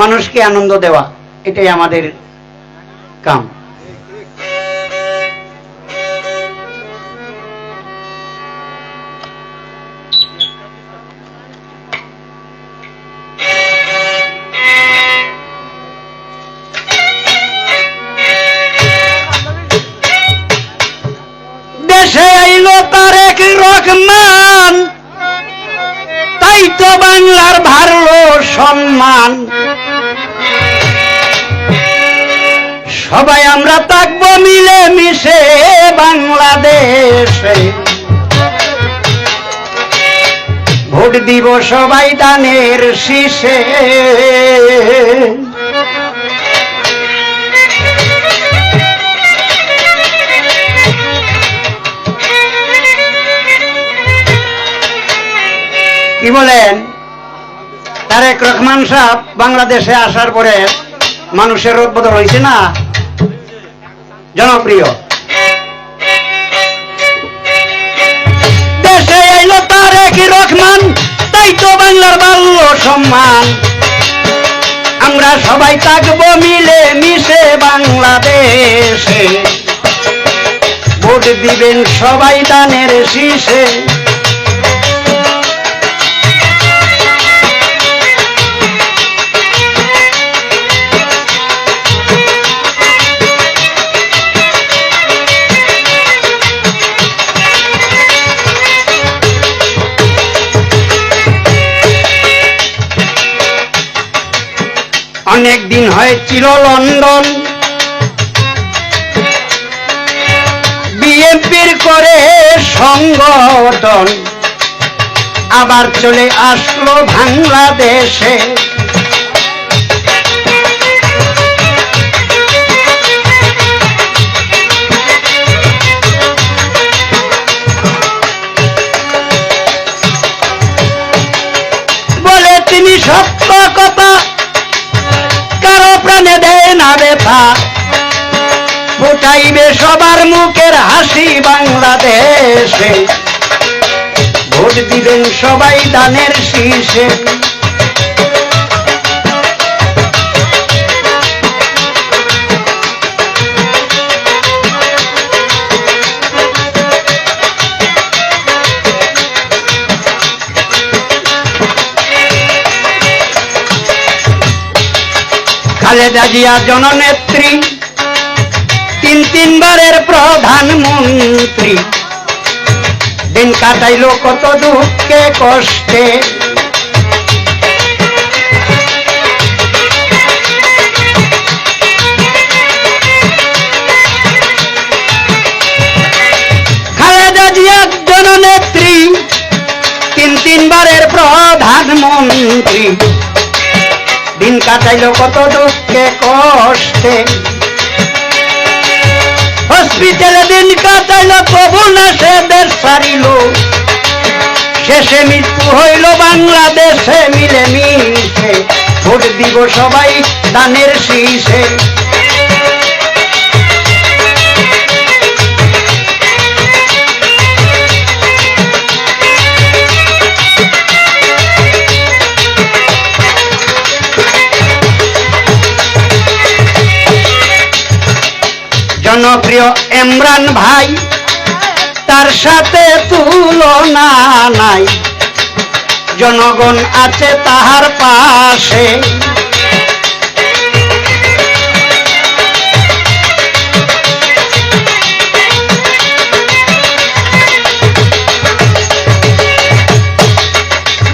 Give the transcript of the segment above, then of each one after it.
মানুষকে আনন্দ দেওয়া, এটাই আমাদের কাম। দেশে আইল তারেক রহমান, তাই তো বাংলার ভারলো সম্মান। সবাই আমরা থাকবো মিলে মিশে বাংলাদেশে, ভোট দিব সবাই দানের শীষে। কি বলেন? তারেক রহমান সাহেব বাংলাদেশে আসার পরে মানুষের রোদ বদল হয়েছে না, জনপ্রিয়। দেশে এলো তারেক রহমান, তাই তো বাংলার ভালো সম্মান। আমরা সবাই থাকবো মিলে মিশে বাংলাদেশে, ভোট দিবেন সবাই দানের শীষে। অনেক দিন হয়েছিল লন্ডন বিএনপির করে সংগঠন, আবার চলে আসলো বাংলাদেশে। বলে তিনি সত্য কথা, কারো প্রাণে দেয় না ব্যথা, ফুটাইবে সবার মুখের হাসি বাংলাদেশে, ভোট দিবেন সবাই দানের শীষে। খালেদা জিয়া জননেত্রী, তিনবারের প্রধানমন্ত্রী, দিন কাটাইল কত দুঃখে কষ্টে। খালেদা জিয়া জননেত্রী, তিনবারের প্রধানমন্ত্রী, দিন কাটাইল কত দুঃখে কষ্টে। হসপিটালে দিন কাটাইল তবু না সে দেশ ছাড়িল, শেষে মৃত্যু হইল বাংলাদেশে মিলে মিশে, ভোট দিব সবাই দানের শীষে। জনপ্রিয় ইমরান ভাই, তার সাথে তুলনা নাই, জনগণ আছে তাহার পাশে।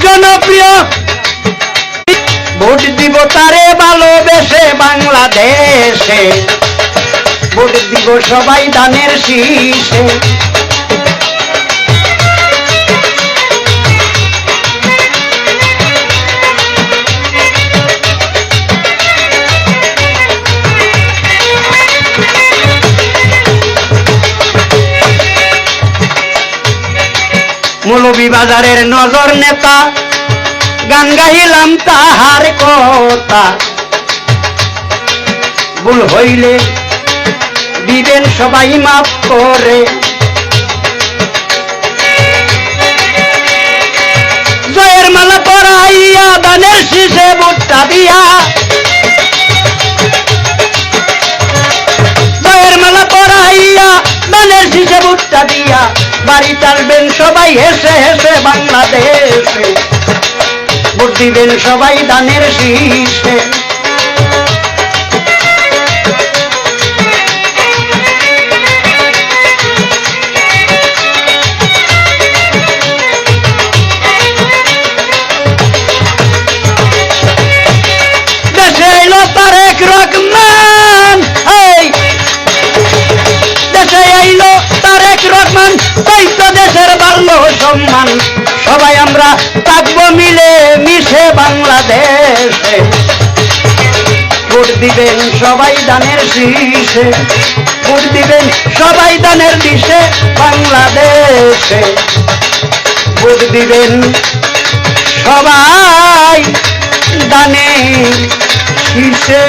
জনপ্রিয়, ভোট দিব তারে ভালোবেসে বাংলাদেশে, ভোট দিব সবাই দানের শীষে। মৌলভীবাজারের নজর নেতা, গান গাইলাম তাহার কথা, ভুল হইলে দিবেন সবাই মাফ করে। জয়ের মালা পরাইয়া দানের শীষে ভোটটা দিয়া ভোটটা দিয়া বাড়ি চালবেন সবাই হেসে হেসে বাংলাদেশে ভোট দিবেন সবাই দানের শীষে দেশে এলো তারেক রহমান দেশে আইলো তারেক রহমান তাই তো দেশের বাড়লো সম্মান সবাই আমরা থাকবো মিলে মিশে বাংলাদেশে ভোট দিবেন সবাই দানের শীষে ভোট দিবেন সবাই দানের দিশে বাংলাদেশে ভোট দিবেন সবাই দানের শীষে